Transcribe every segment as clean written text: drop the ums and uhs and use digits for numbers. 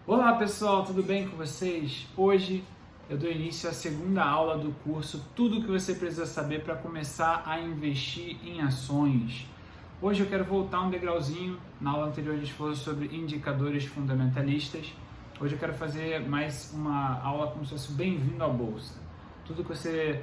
Olá pessoal, tudo bem com vocês? Hoje eu dou início à segunda aula do curso Tudo o que você precisa saber para começar a investir em ações. Hoje eu quero voltar um degrauzinho. Na aula anterior a gente falou sobre indicadores fundamentalistas. Hoje eu quero fazer mais uma aula como se fosse bem-vindo à Bolsa. Tudo que você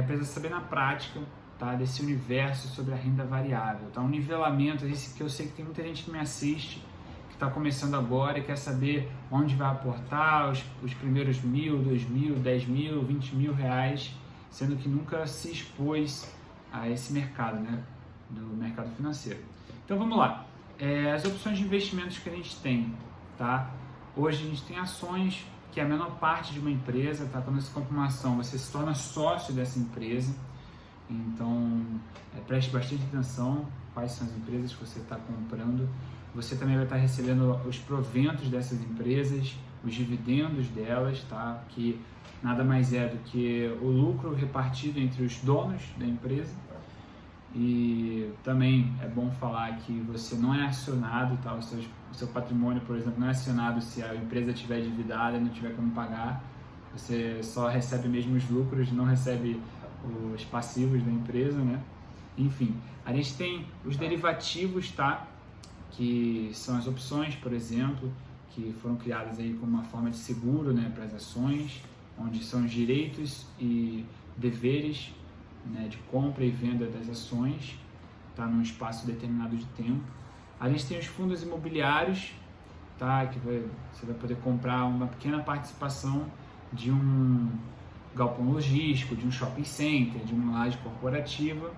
precisa saber na prática, tá? Desse universo sobre a renda variável. Tá? Um nivelamento, esse que eu sei que tem muita gente que me assiste, está começando agora e quer saber onde vai aportar os primeiros 1.000, 2.000, 10.000, 20.000 reais, sendo que nunca se expôs a esse mercado, né, do mercado financeiro. Então vamos lá, as opções de investimentos que a gente tem, tá? Hoje a gente tem ações, que é a menor parte de uma empresa, tá? Quando você compra uma ação, você se torna sócio dessa empresa, então preste bastante atenção quais são as empresas que você está comprando. Você também vai estar recebendo os proventos dessas empresas, os dividendos delas, tá? Que nada mais é do que o lucro repartido entre os donos da empresa. E também é bom falar que você não é acionado, tá? O seu patrimônio, por exemplo, não é acionado se a empresa estiver endividada e não tiver como pagar. Você só recebe mesmo os lucros, não recebe os passivos da empresa, né? Enfim, a gente tem os derivativos, tá? Que são as opções, por exemplo, que foram criadas aí como uma forma de seguro, né, para as ações, onde são os direitos e deveres, né, de compra e venda das ações, tá, num espaço determinado de tempo. A gente tem os fundos imobiliários, tá, que você vai poder comprar uma pequena participação de um galpão logístico, de um shopping center, de uma laje corporativa.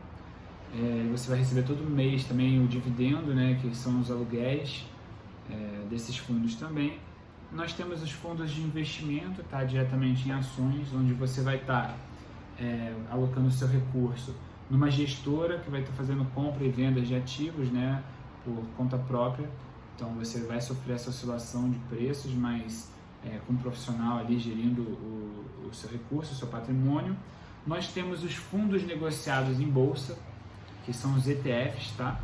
Você vai receber todo mês também o dividendo, né, que são os aluguéis desses fundos também. Nós temos os fundos de investimento, tá, diretamente em ações, onde você vai estar alocando o seu recurso numa gestora que vai estar fazendo compra e venda de ativos, né, por conta própria. Então você vai sofrer essa oscilação de preços, mas com um profissional ali gerindo o seu recurso, o seu patrimônio. Nós temos os fundos negociados em bolsa, que são os ETFs, tá?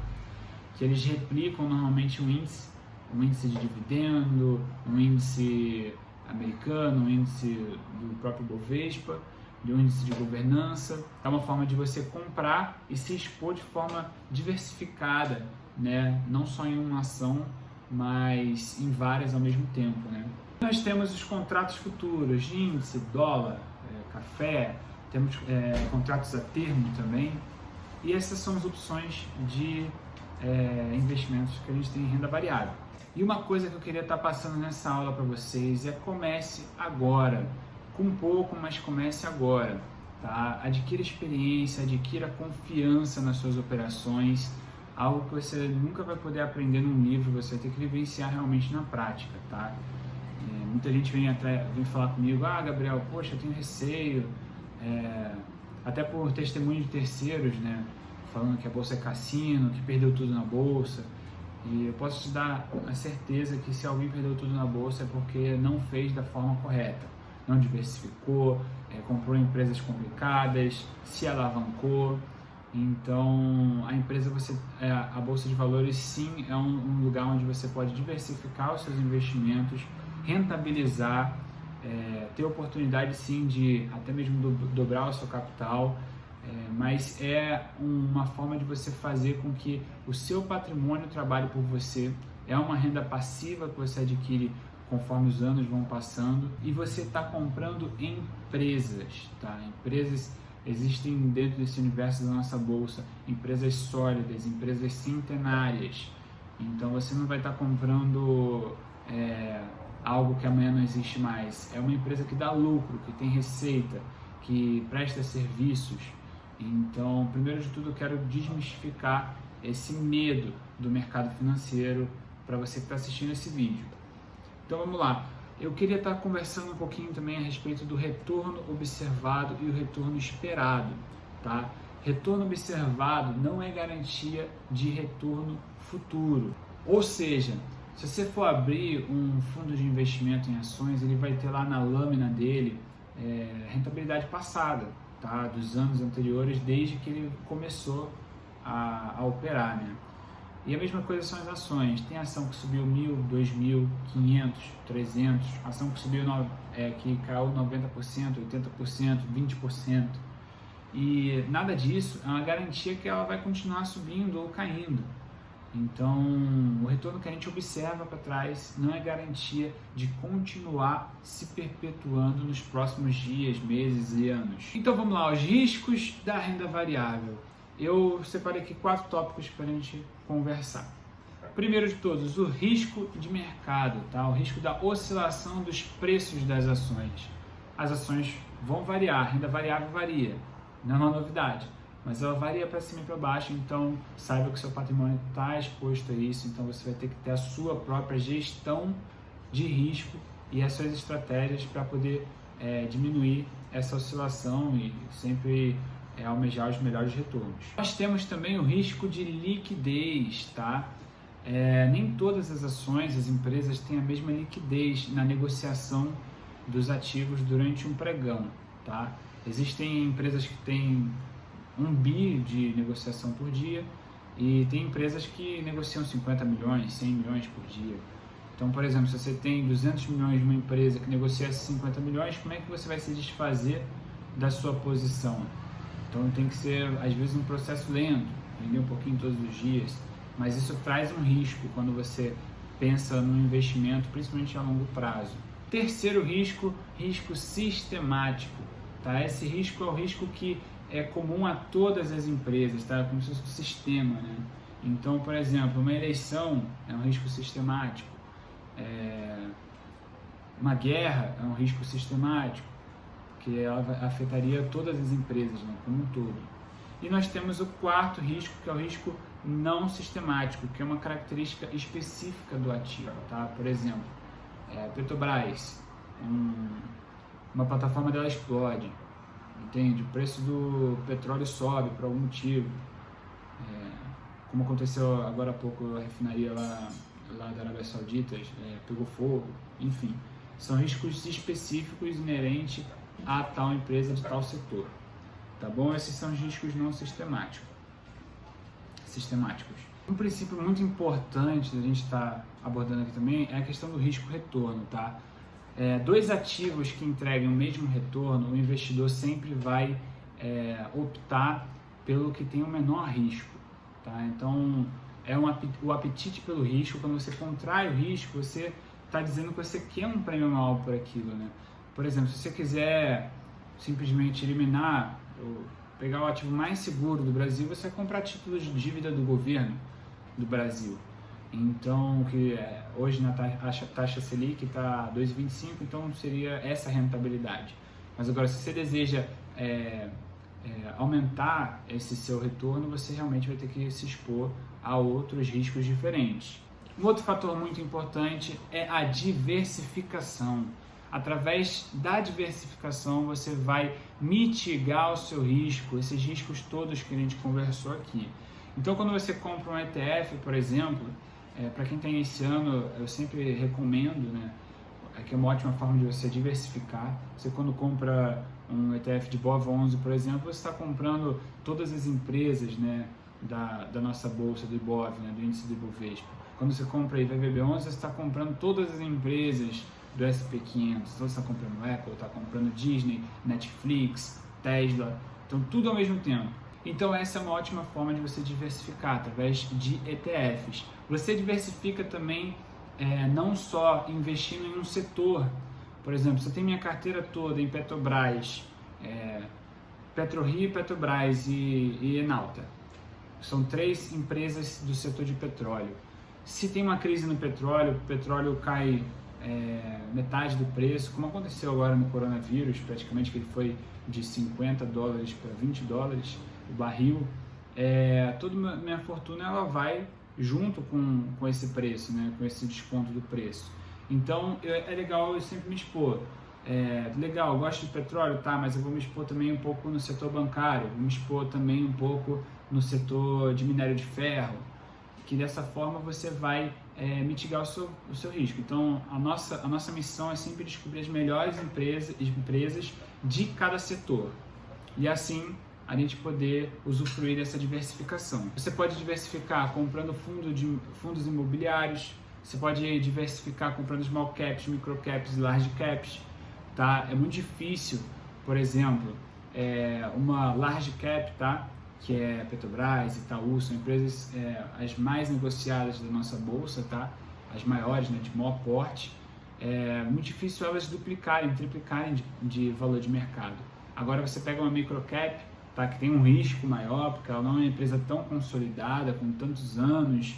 Que eles replicam normalmente um índice de dividendo, um índice americano, um índice do próprio Bovespa, de um índice de governança. É uma forma de você comprar e se expor de forma diversificada, né? Não só em uma ação, mas em várias ao mesmo tempo, né? Nós temos os contratos futuros de índice, dólar, café, temos contratos a termo também. E essas são as opções de investimentos que a gente tem em renda variável. E uma coisa que eu queria estar passando nessa aula para vocês é: comece agora. Com pouco, mas comece agora. Tá? Adquira experiência, adquira confiança nas suas operações. Algo que você nunca vai poder aprender num livro, você vai ter que vivenciar realmente na prática. Tá? Muita gente vem falar comigo: Gabriel, poxa, eu tenho receio. Até por testemunho de terceiros, né, falando que a bolsa é cassino, que perdeu tudo na bolsa. E eu posso te dar a certeza que se alguém perdeu tudo na bolsa é porque não fez da forma correta, não diversificou, comprou empresas complicadas, se alavancou. Então a bolsa de valores sim é um lugar onde você pode diversificar os seus investimentos, rentabilizar, ter oportunidade sim de até mesmo dobrar o seu capital, mas é uma forma de você fazer com que o seu patrimônio trabalhe por você. É uma renda passiva que você adquire conforme os anos vão passando, e você está comprando empresas, tá? Empresas existem dentro desse universo da nossa bolsa, empresas sólidas, empresas centenárias. Então você não vai estar comprando algo que amanhã não existe mais. É uma empresa que dá lucro, que tem receita, que presta serviços. Então, primeiro de tudo, eu quero desmistificar esse medo do mercado financeiro para você que está assistindo esse vídeo. Então vamos lá. Eu queria estar conversando um pouquinho também a respeito do retorno observado e o retorno esperado, tá? Retorno observado não é garantia de retorno futuro. Ou seja, se você for abrir um fundo de investimento em ações, ele vai ter lá na lâmina dele rentabilidade passada, tá? Dos anos anteriores, desde que ele começou a operar, né? E a mesma coisa são as ações. Tem ação que subiu 1.000, 2.000, 500, 300, ação que subiu que caiu 90%, 80%, 20%. E nada disso é uma garantia que ela vai continuar subindo ou caindo. Então, o retorno que a gente observa para trás não é garantia de continuar se perpetuando nos próximos dias, meses e anos. Então vamos lá, os riscos da renda variável. Eu separei aqui 4 tópicos para a gente conversar. Primeiro de todos, o risco de mercado, tá? O risco da oscilação dos preços das ações. As ações vão variar, a renda variável varia, não é uma novidade, mas ela varia para cima e para baixo, então saiba que o seu patrimônio está exposto a isso, então você vai ter que ter a sua própria gestão de risco e as suas estratégias para poder diminuir essa oscilação e sempre almejar os melhores retornos. Nós temos também o risco de liquidez, tá? Nem todas as ações, as empresas têm a mesma liquidez na negociação dos ativos durante um pregão, tá? Existem empresas que têm 1 bi de negociação por dia e tem empresas que negociam 50 milhões, 100 milhões por dia. Então, por exemplo, se você tem 200 milhões de uma empresa que negocia 50 milhões, como é que você vai se desfazer da sua posição? Então tem que ser, às vezes, um processo lento, vender um pouquinho todos os dias, mas isso traz um risco quando você pensa no investimento, principalmente a longo prazo. Terceiro risco, risco sistemático, tá? Esse risco é o risco que é comum a todas as empresas, tá? Como se fosse um sistema, né? Então, por exemplo, uma eleição é um risco sistemático, uma guerra é um risco sistemático, que ela afetaria todas as empresas, né, como um todo. E nós temos o quarto risco, que é o risco não sistemático, que é uma característica específica do ativo, tá? Por exemplo, Petrobras, uma plataforma dela explode, entende? O preço do petróleo sobe por algum motivo, como aconteceu agora há pouco, a refinaria lá da Arábia Saudita pegou fogo, enfim. São riscos específicos inerentes a tal empresa de tal setor, tá bom? Esses são os riscos não sistemáticos. Um princípio muito importante que a gente está abordando aqui também é a questão do risco-retorno, tá? 2 ativos que entregam o mesmo retorno, o investidor sempre vai optar pelo que tem o menor risco, tá? Então, o apetite pelo risco. Quando você contrai o risco, você está dizendo que você quer um prêmio maior por aquilo, né? Por exemplo, se você quiser simplesmente eliminar, ou pegar o ativo mais seguro do Brasil, você vai comprar títulos de dívida do governo do Brasil. Então, hoje na taxa Selic está 2,25, então seria essa rentabilidade. Mas agora, se você deseja aumentar esse seu retorno, você realmente vai ter que se expor a outros riscos diferentes. Um outro fator muito importante é a diversificação. Através da diversificação você vai mitigar o seu risco, esses riscos todos que a gente conversou aqui. Então, quando você compra um ETF, por exemplo, para quem está iniciando, eu sempre recomendo, né, que é uma ótima forma de você diversificar. Você, quando compra um ETF de BOV11, por exemplo, você está comprando todas as empresas, né, da nossa bolsa, do IBOV, né, do índice do Ibovespa. Quando você compra IVVB11, você está comprando todas as empresas do SP500, então você está comprando Apple, está comprando Disney, Netflix, Tesla, então tudo ao mesmo tempo. Então essa é uma ótima forma de você diversificar, através de ETFs. Você diversifica também não só investindo em um setor. Por exemplo, você tem minha carteira toda em Petrobras, PetroRio, Petrobras e Enalta. São 3 empresas do setor de petróleo. Se tem uma crise no petróleo, o petróleo cai metade do preço, como aconteceu agora no coronavírus, praticamente que ele foi de $50 para $20 o barril, toda a minha fortuna ela vai junto com esse preço, né, com esse desconto do preço. Então é legal eu sempre me expor. Legal, eu gosto de petróleo, tá, mas eu vou me expor também um pouco no setor bancário, vou me expor também um pouco no setor de minério de ferro, que dessa forma você vai mitigar o seu risco. Então a nossa missão é sempre descobrir as melhores empresas de cada setor, e assim a gente poder usufruir dessa diversificação. Você pode diversificar comprando fundos imobiliários, você pode diversificar comprando small caps, micro caps e large caps, tá? É muito difícil, por exemplo, uma large cap, tá? Que é Petrobras, Itaú, são empresas as mais negociadas da nossa bolsa, tá? As maiores, né, de maior porte. É muito difícil elas duplicarem, triplicarem de valor de mercado. Agora você pega uma microcap, tá, que tem um risco maior, porque ela não é uma empresa tão consolidada, com tantos anos,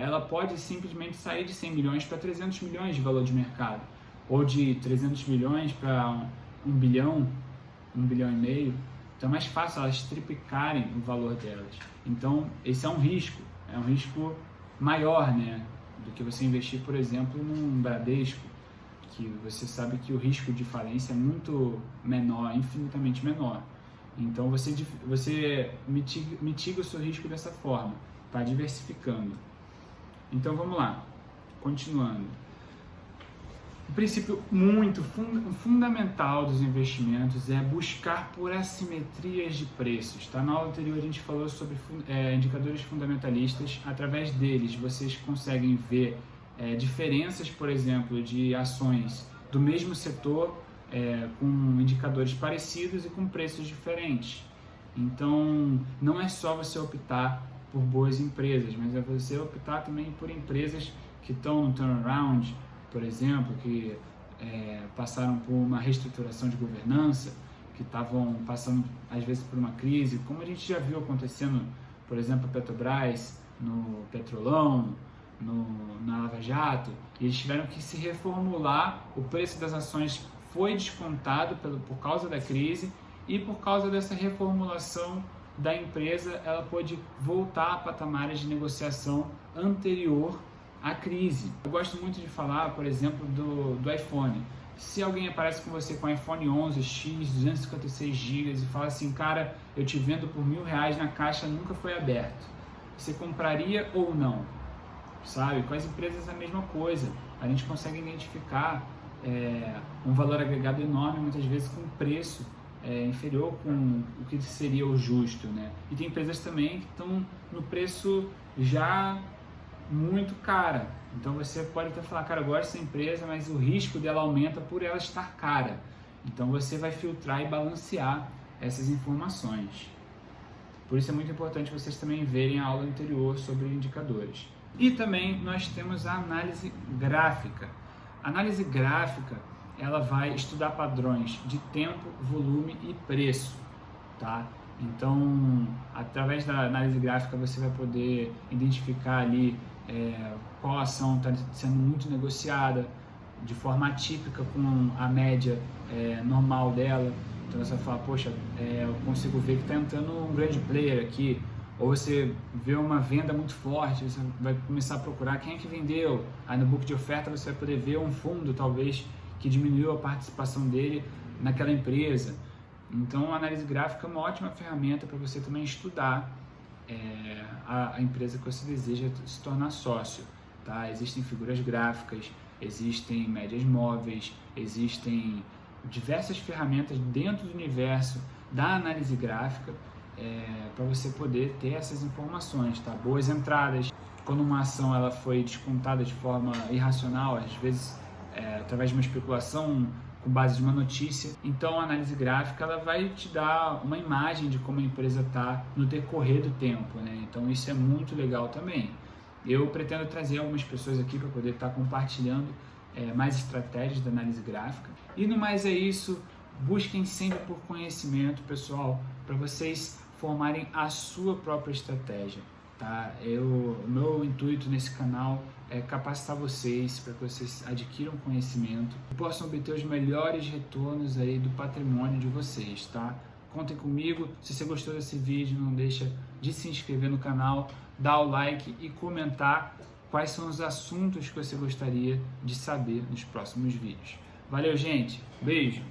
ela pode simplesmente sair de 100 milhões para 300 milhões de valor de mercado, ou de 300 milhões para 1 bilhão, 1 bilhão e meio. Então é mais fácil elas triplicarem o valor delas. Então esse é um risco maior, né, do que você investir, por exemplo, num Bradesco, que você sabe que o risco de falência é muito menor, infinitamente menor. Então você mitiga o seu risco dessa forma, tá? Diversificando. Então vamos lá, continuando. O princípio muito fundamental dos investimentos é buscar por assimetrias de preços. Tá? Na aula anterior a gente falou sobre indicadores fundamentalistas. Através deles vocês conseguem ver diferenças, por exemplo, de ações do mesmo setor com indicadores parecidos e com preços diferentes. Então não é só você optar por boas empresas, mas é você optar também por empresas que estão no turnaround, por exemplo, que passaram por uma reestruturação de governança, que estavam passando às vezes por uma crise, como a gente já viu acontecendo, por exemplo, a Petrobras, no Petrolão, na Lava Jato, e eles tiveram que se reformular, o preço das ações foi descontado por causa da crise, e por causa dessa reformulação da empresa, ela pôde voltar a patamares de negociação anterior à crise. Eu gosto muito de falar, por exemplo, do iPhone. Se alguém aparece com você com iPhone 11X, 256 GB e fala assim, cara, eu te vendo por R$1.000 na caixa, nunca foi aberto. Você compraria ou não? Sabe? Com as empresas é a mesma coisa. A gente consegue identificar um valor agregado enorme, muitas vezes com preço inferior com o que seria o justo, né? E tem empresas também que estão no preço já muito cara. Então você pode até falar, cara, eu gosto dessa empresa, mas o risco dela aumenta por ela estar cara. Então você vai filtrar e balancear essas informações. Por isso é muito importante vocês também verem a aula anterior sobre indicadores. E também nós temos a análise gráfica. A análise gráfica, ela vai estudar padrões de tempo, volume e preço, tá? Então, através da análise gráfica você vai poder identificar ali qual ação está sendo muito negociada de forma atípica com a média normal dela. Então você vai falar, poxa, eu consigo ver que está entrando um grande player aqui. Ou você vê uma venda muito forte, você vai começar a procurar quem é que vendeu. Aí no book de oferta você vai poder ver um fundo, talvez, que diminuiu a participação dele naquela empresa. Então a análise gráfica é uma ótima ferramenta para você também estudar a empresa que você deseja se tornar sócio. Tá? Existem figuras gráficas, existem médias móveis, existem diversas ferramentas dentro do universo da análise gráfica para você poder ter essas informações, tá? Boas entradas, quando uma ação ela foi descontada de forma irracional, às vezes através de uma especulação com base de uma notícia. Então a análise gráfica ela vai te dar uma imagem de como a empresa está no decorrer do tempo, né? Então isso é muito legal também. Eu pretendo trazer algumas pessoas aqui para poder estar compartilhando mais estratégias da análise gráfica. E no mais é isso, busquem sempre por conhecimento, pessoal, para vocês formarem a sua própria estratégia. Tá? O meu intuito nesse canal é capacitar vocês para que vocês adquiram conhecimento e possam obter os melhores retornos aí do patrimônio de vocês, tá? Contem comigo. Se você gostou desse vídeo, não deixa de se inscrever no canal, dar o like e comentar quais são os assuntos que você gostaria de saber nos próximos vídeos. Valeu, gente. Beijo.